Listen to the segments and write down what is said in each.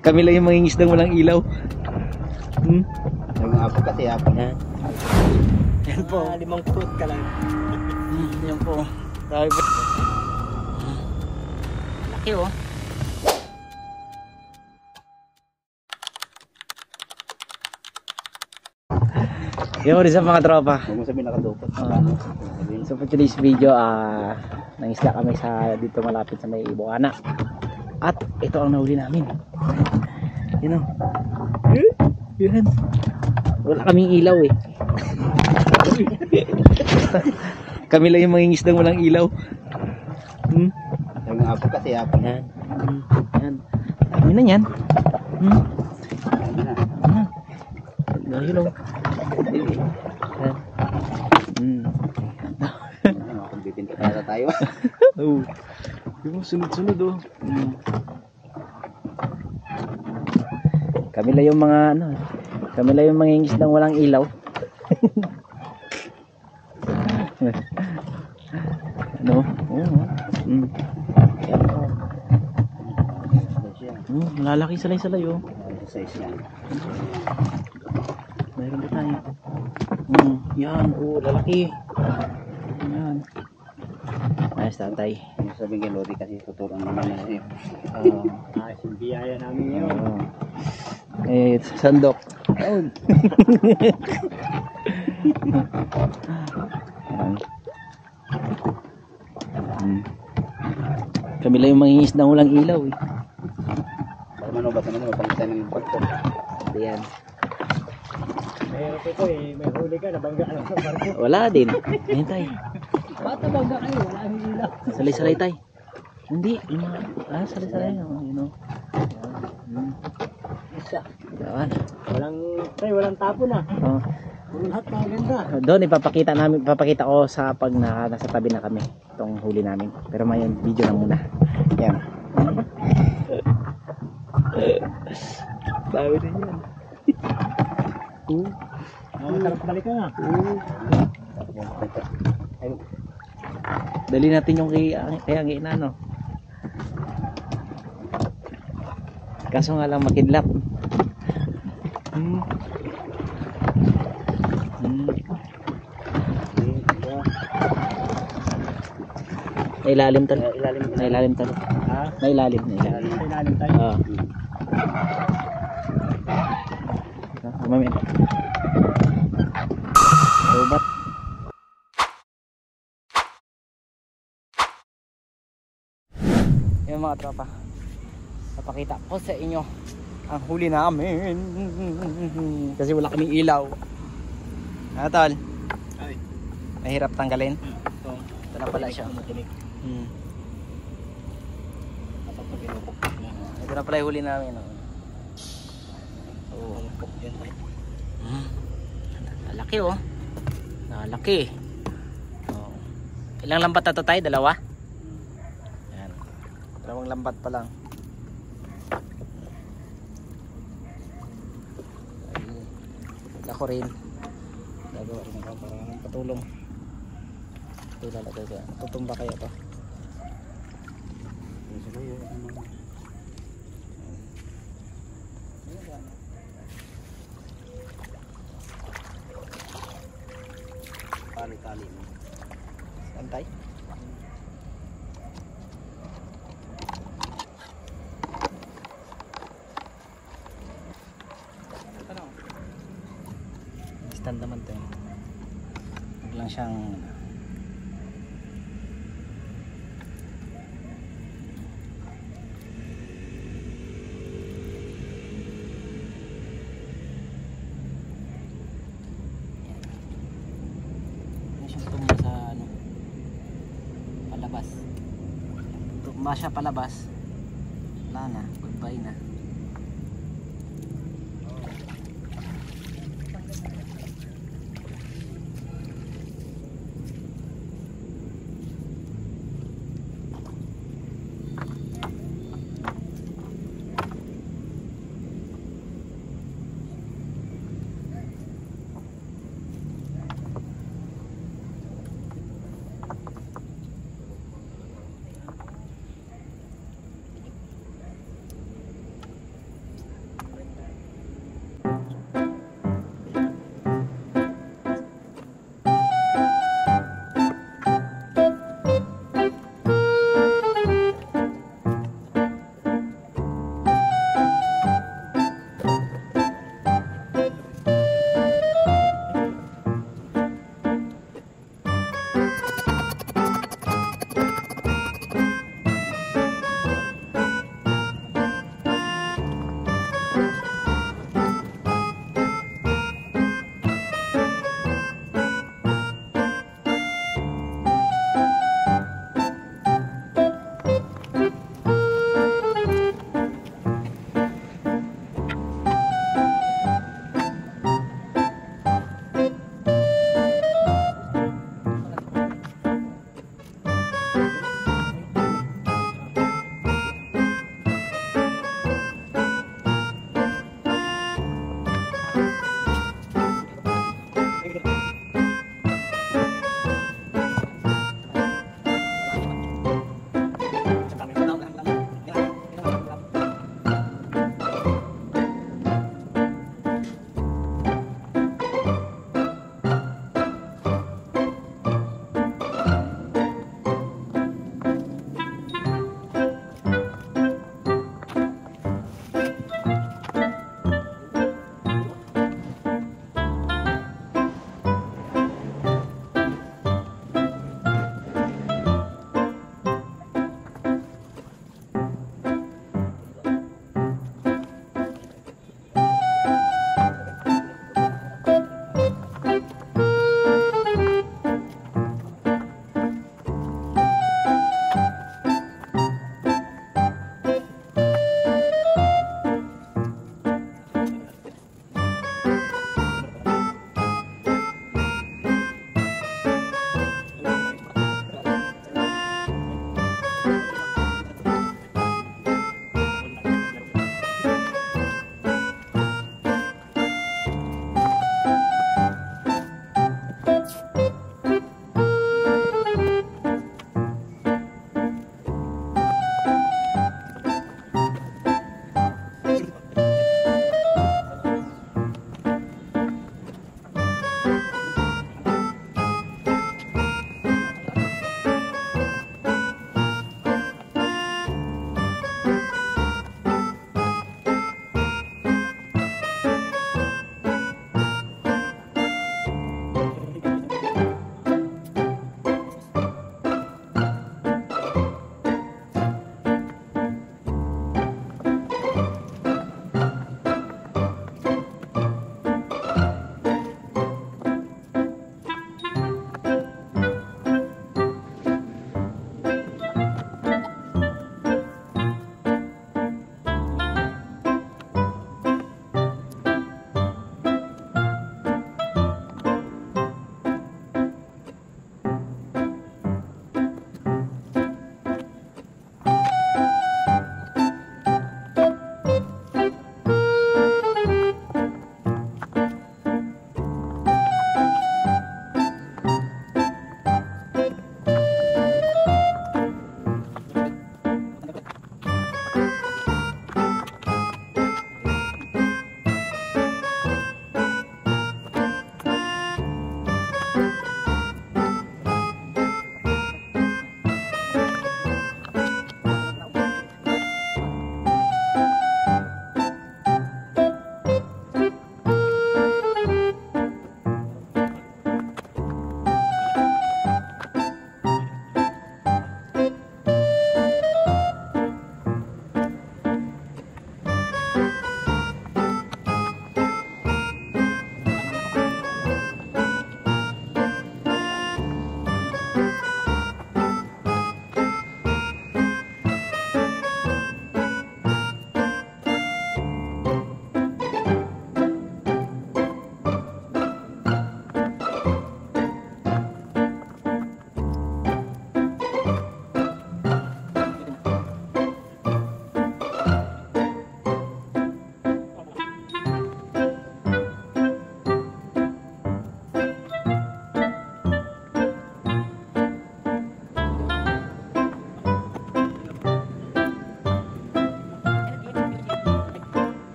Kami lang yung mangingisdang walang ilaw. Yung apo kasi apo. Yan po. 5 foot ka lang. Yan po. Dami po. Laki oh. Yung rin sa mga tropa. Huwag mo sabihin nakadukot. So for today's video, nangisda kami sa dito malapit sa may Iboana. At ito ang nahuli namin. Yan o. Yan. Wala kaming ilaw eh. Kami lang yung mangingisdang walang ilaw. Yung apo kasi apo. Yan. Yan. Dami na yan. Ayun o. Kung bibinta talaga tayo. Oh. Yung sunod-sunod oh. Kami lang yung mga ano, kami lang yung mangingisdang walang ilaw. Ano? Malalaki salay-salay oh. Size yan. Mayroon ba tayo? Yan, lalaki. Yan. Ayos tatay. Yung sabihin kay Lodi kasi tuturuan naman na siya. Yung biyaya namin yun. Sandok. Kami lang yung mangingisdang walang ilaw eh. Baka manubat naman mapalitan ng barko. Ayan. Mayroon ito eh, may huli ka, nabangga lang sa barko. Wala din. Ayun tay. Ba't nabangga kayo? Wala ang ilaw. Salay-salay tay. Hindi. Salay-salay. You know. Isa. Yan. Walang tapo na. Oh. Lahat maganda. Doon ipapakita ko sa pag nasa tabi na kami itong huli namin. Pero may video na muna. Yan. Dami na yan. Masarap balikan nga. Dali natin yung kay Angina no. Kaso nga lang makidlap. Nailalim talo. Nailalim talo. Ha? Nailalim tayo. Mamaya. Robot. Yung mga tropa. Papakita ko sa inyo ang huli namin. Kasi wala kaming ilaw. Tol. Ay. Mahirap tanggalin. Ito na pala siya. Ito na pala yung huli namin. Laki oh. Laki. Ilang lambat na to tayo? Dalawa? Yan. Dalawang lambat pa lang. Ako rin. Gagawa rin ako para patulong. Ito lalagay ko. Tutumba kaya to. Tali-tali mo. Antay. Stand naman to. Huwag lang siyang tumba siya palabas. Wala na, goodbye na.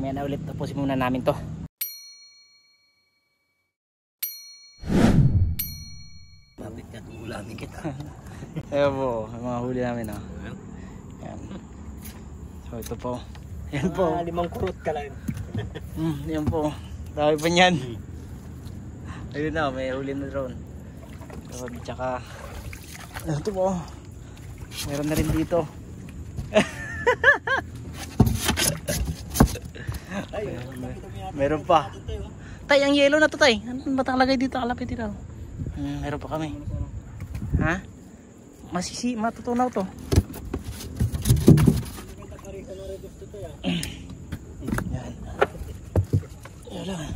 Mamaya na ulit, tapusin muna namin to. Mabit ka, ulamin kita. Ayan po, yung mga huli namin. Oh. Ayan. So ito po. Ayan po. 5 kurot ka lang. Ayan po. Dami pa niyan. Ayun na, may huli na drone. So, tsaka ito po. Meron na rin dito. Meron pa. Tay, ang yellow na to, tay. Ano ba lagay dito? Kalapit dito. Meron pa kami. Ha? Matutunaw to. Yan. Yan lang.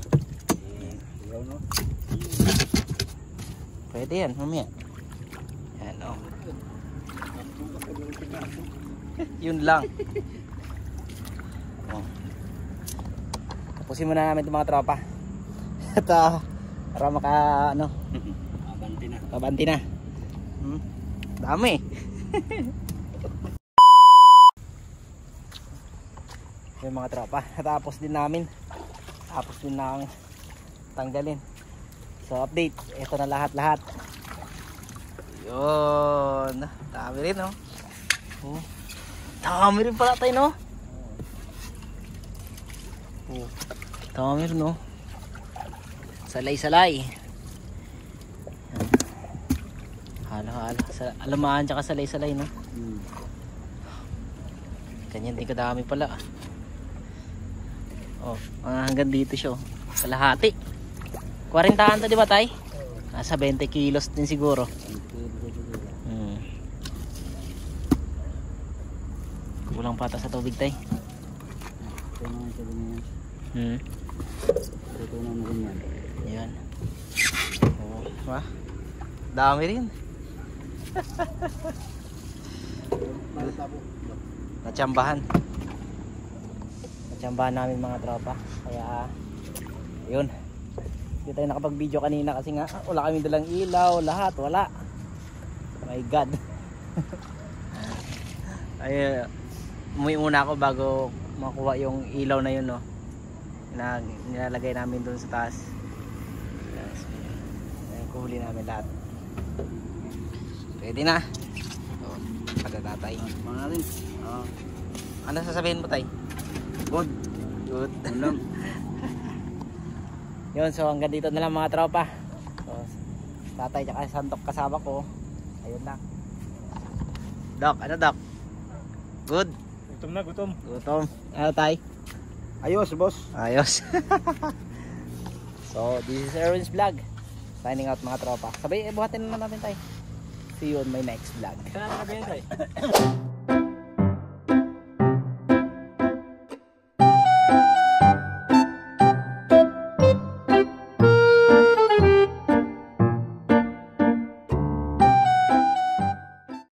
Pwede yan, mamaya. Yan, oh. Yun lang. Oh. Tapusin muna namin itong mga tropa. At para maka ano, kabanti na. Dami. Yung mga tropa, natapos din namin. Tapos din na tanggalin. So update, ito na lahat-lahat. Yun, dami rin, no? Oh. Dami rin pala tayo, no? Oh. Dami rin, no? Salay-salay. Halo-halo. Alamaan tsaka salay-salay, no? Ganyan din kadami pala. Oh, hanggang dito siya. Kalahati. 40 to, di ba, tay? Nasa 20 kilos din siguro. Kulang pa ata sa tubig, tay. Yan. Oh, ba? Dami rin. Natsambahan namin mga tropa, kaya yun, hindi tayo nakapag video kanina kasi nga wala kami dalang ilaw, lahat wala. My god. Ay, umuwi muna ako bago makuha yung ilaw na yun, no, na nilalagay namin dun sa taas. Ayan, kuhuli namin lahat. Pwede na. Pagkatatay. Mga rin. Ano sasabihin mo, tay? Good. Good. Yun, so hanggang dito na lang mga tropa. So, tatay tsaka santok kasama ko. Ayun lang. Doc, ano Doc? Good? Gutom na, gutom. Gutom. Ano, tay? Ayos, boss. Ayos. So, this is Erwin's vlog. Signing out mga tropa. Sabay, buhatin na natin tayo. See you on my next vlog. Saan na nagayos, tay?